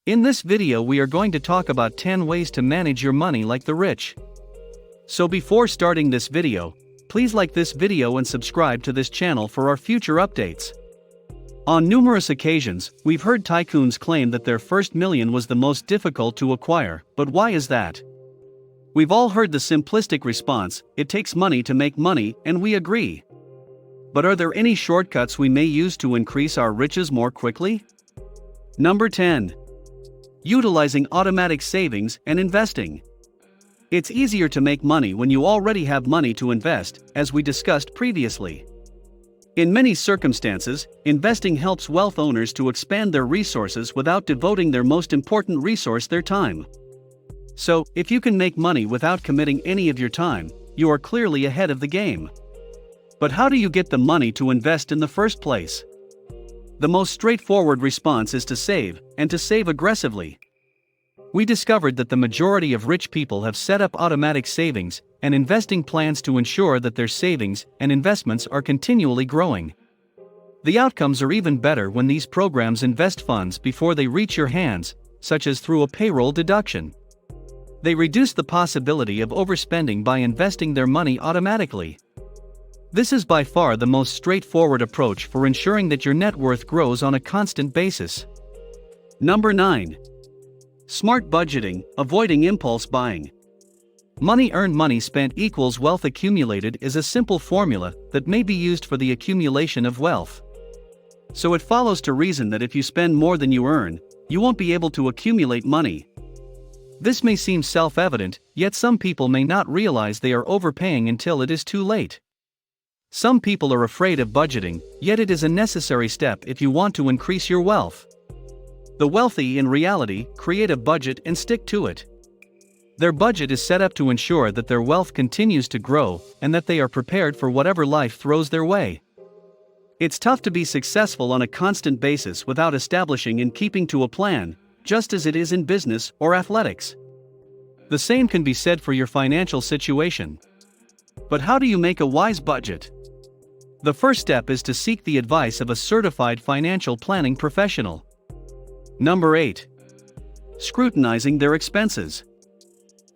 In this video we are going to talk about 10 ways to manage your money like the rich. So before starting this video, please like this video and subscribe to this channel for our future updates. On numerous occasions, we've heard tycoons claim that their first million was the most difficult to acquire, but why is that? We've all heard the simplistic response, it takes money to make money, and we agree. But are there any shortcuts we may use to increase our riches more quickly? Number 10. Utilizing automatic savings and investing. It's easier to make money when you already have money to invest, as we discussed previously. In many circumstances, investing helps wealth owners to expand their resources without devoting their most important resource, their time. So, if you can make money without committing any of your time, you are clearly ahead of the game. But how do you get the money to invest in the first place? The most straightforward response is to save, and to save aggressively. We discovered that the majority of rich people have set up automatic savings and investing plans to ensure that their savings and investments are continually growing. The outcomes are even better when these programs invest funds before they reach your hands, such as through a payroll deduction. They reduce the possibility of overspending by investing their money automatically. This is by far the most straightforward approach for ensuring that your net worth grows on a constant basis. Number 9. Smart budgeting, avoiding impulse buying. Money earned, money spent equals wealth accumulated is a simple formula that may be used for the accumulation of wealth. So it follows to reason that if you spend more than you earn, you won't be able to accumulate money. This may seem self-evident, yet some people may not realize they are overpaying until it is too late. Some people are afraid of budgeting, yet it is a necessary step if you want to increase your wealth. The wealthy, in reality, create a budget and stick to it. Their budget is set up to ensure that their wealth continues to grow and that they are prepared for whatever life throws their way. It's tough to be successful on a constant basis without establishing and keeping to a plan, just as it is in business or athletics. The same can be said for your financial situation. But how do you make a wise budget? The first step is to seek the advice of a certified financial planning professional. Number 8. Scrutinizing their expenses.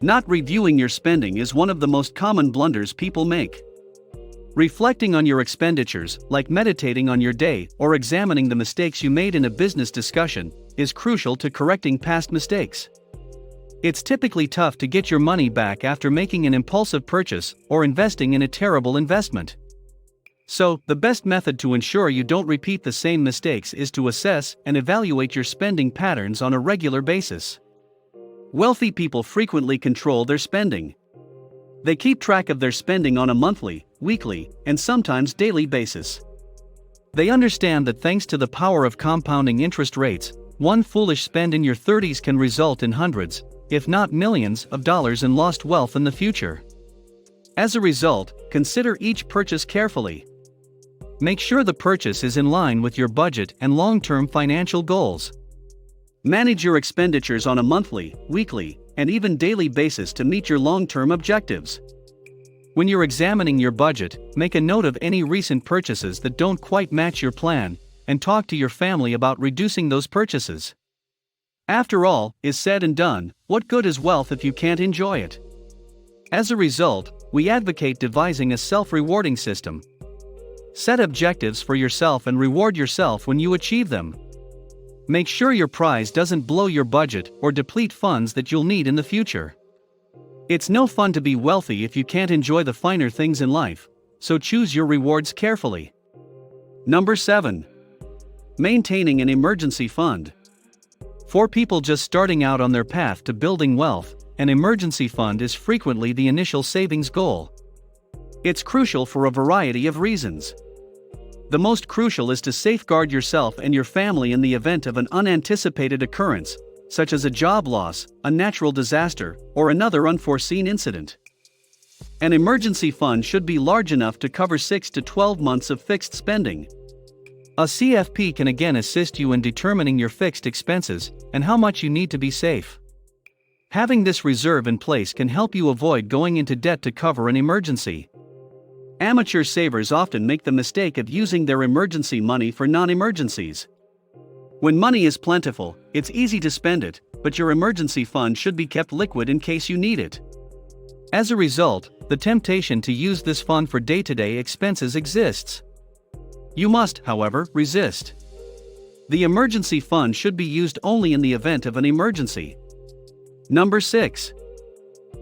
Not reviewing your spending is one of the most common blunders people make. Reflecting on your expenditures, like meditating on your day or examining the mistakes you made in a business discussion, is crucial to correcting past mistakes. It's typically tough to get your money back after making an impulsive purchase or investing in a terrible investment. So, the best method to ensure you don't repeat the same mistakes is to assess and evaluate your spending patterns on a regular basis. Wealthy people frequently control their spending. They keep track of their spending on a monthly, weekly, and sometimes daily basis. They understand that thanks to the power of compounding interest rates, one foolish spend in your 30s can result in hundreds, if not millions, of dollars in lost wealth in the future. As a result, consider each purchase carefully. Make sure the purchase is in line with your budget and long-term financial goals. Manage your expenditures on a monthly, weekly, and even daily basis to meet your long-term objectives. When you're examining your budget, make a note of any recent purchases that don't quite match your plan, and talk to your family about reducing those purchases. After all is said and done, what good is wealth if you can't enjoy it? As a result, we advocate devising a self-rewarding system. Set objectives for yourself and reward yourself when you achieve them. Make sure your prize doesn't blow your budget or deplete funds that you'll need in the future. It's no fun to be wealthy if you can't enjoy the finer things in life, so choose your rewards carefully. Number 7. Maintaining an emergency fund. For people just starting out on their path to building wealth, an emergency fund is frequently the initial savings goal. It's crucial for a variety of reasons. The most crucial is to safeguard yourself and your family in the event of an unanticipated occurrence, such as a job loss, a natural disaster, or another unforeseen incident. An emergency fund should be large enough to cover 6 to 12 months of fixed spending. A CFP can again assist you in determining your fixed expenses and how much you need to be safe. Having this reserve in place can help you avoid going into debt to cover an emergency. Amateur savers often make the mistake of using their emergency money for non-emergencies. When money is plentiful, it's easy to spend it, but your emergency fund should be kept liquid in case you need it. As a result, the temptation to use this fund for day-to-day expenses exists. You must, however, resist. The emergency fund should be used only in the event of an emergency. Number 6.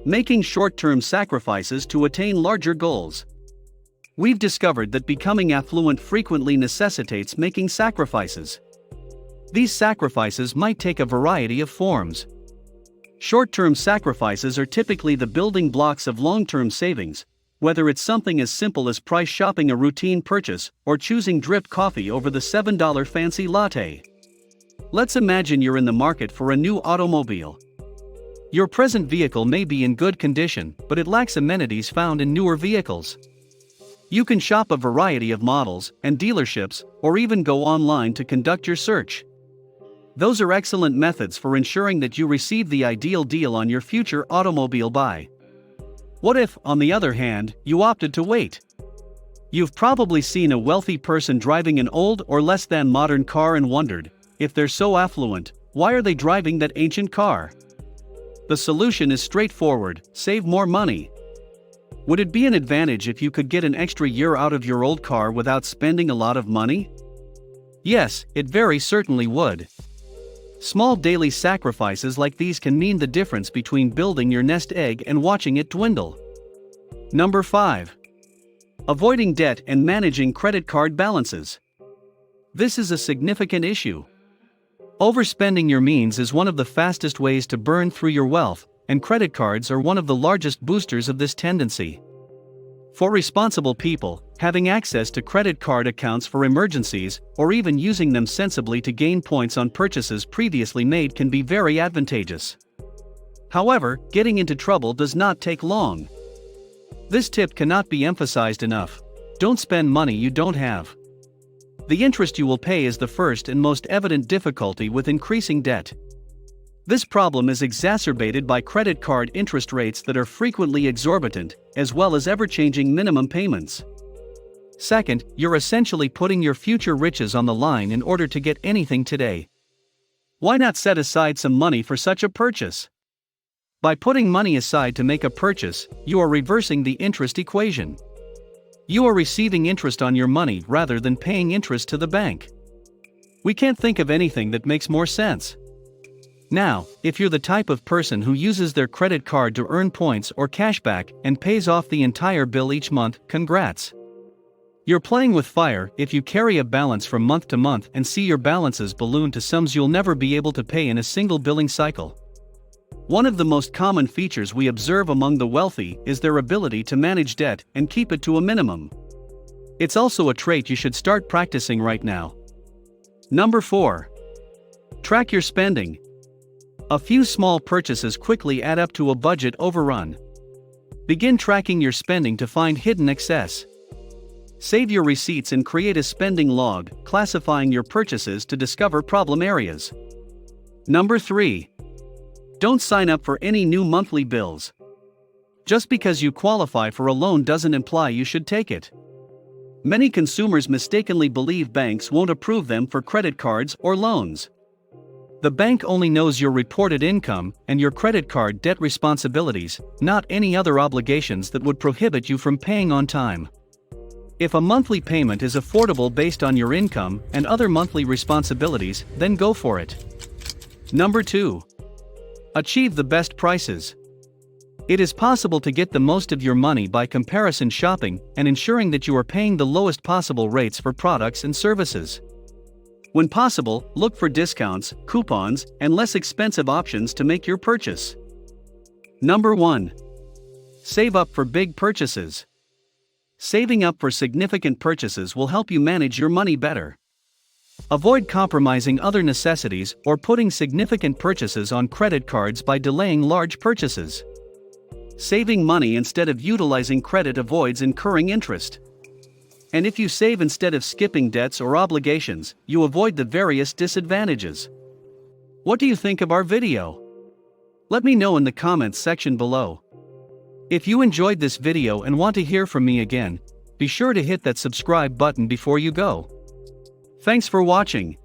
Making short-term sacrifices to attain larger goals. We've discovered that becoming affluent frequently necessitates making sacrifices. These sacrifices might take a variety of forms. Short-term sacrifices are typically the building blocks of long-term savings, whether it's something as simple as price shopping a routine purchase or choosing drip coffee over the $7 fancy latte. Let's imagine you're in the market for a new automobile. Your present vehicle may be in good condition, but it lacks amenities found in newer vehicles. You can shop a variety of models and dealerships, or even go online to conduct your search. Those are excellent methods for ensuring that you receive the ideal deal on your future automobile buy. What if, on the other hand, you opted to wait? You've probably seen a wealthy person driving an old or less than modern car and wondered, if they're so affluent, why are they driving that ancient car? The solution is straightforward: save more money. Would it be an advantage if you could get an extra year out of your old car without spending a lot of money? Yes, it very certainly would. Small daily sacrifices like these can mean the difference between building your nest egg and watching it dwindle. Number 5. Avoiding debt and managing credit card balances. This is a significant issue. Overspending your means is one of the fastest ways to burn through your wealth, and credit cards are one of the largest boosters of this tendency. For responsible people, having access to credit card accounts for emergencies, or even using them sensibly to gain points on purchases previously made can be very advantageous. However, getting into trouble does not take long. This tip cannot be emphasized enough: don't spend money you don't have. The interest you will pay is the first and most evident difficulty with increasing debt. This problem is exacerbated by credit card interest rates that are frequently exorbitant, as well as ever-changing minimum payments. Second, you're essentially putting your future riches on the line in order to get anything today. Why not set aside some money for such a purchase? By putting money aside to make a purchase, you are reversing the interest equation. You are receiving interest on your money rather than paying interest to the bank. We can't think of anything that makes more sense. Now, if you're the type of person who uses their credit card to earn points or cashback and pays off the entire bill each month, congrats. You're playing with fire if you carry a balance from month to month and see your balances balloon to sums you'll never be able to pay in a single billing cycle. One of the most common features we observe among the wealthy is their ability to manage debt and keep it to a minimum. It's also a trait you should start practicing right now. Number 4. Track your spending. A few small purchases quickly add up to a budget overrun. Begin tracking your spending to find hidden excess. Save your receipts and create a spending log, classifying your purchases to discover problem areas. Number 3. Don't sign up for any new monthly bills. Just because you qualify for a loan doesn't imply you should take it. Many consumers mistakenly believe banks won't approve them for credit cards or loans. The bank only knows your reported income and your credit card debt responsibilities, not any other obligations that would prohibit you from paying on time. If a monthly payment is affordable based on your income and other monthly responsibilities, then go for it. Number 2. Achieve the best prices. It is possible to get the most of your money by comparison shopping and ensuring that you are paying the lowest possible rates for products and services. When possible, look for discounts, coupons, and less expensive options to make your purchase. Number 1. Save up for big purchases. Saving up for significant purchases will help you manage your money better. Avoid compromising other necessities or putting significant purchases on credit cards by delaying large purchases. Saving money instead of utilizing credit avoids incurring interest. And if you save instead of skipping debts or obligations, you avoid the various disadvantages. What do you think of our video? Let me know in the comments section below. If you enjoyed this video and want to hear from me again, be sure to hit that subscribe button before you go. Thanks for watching.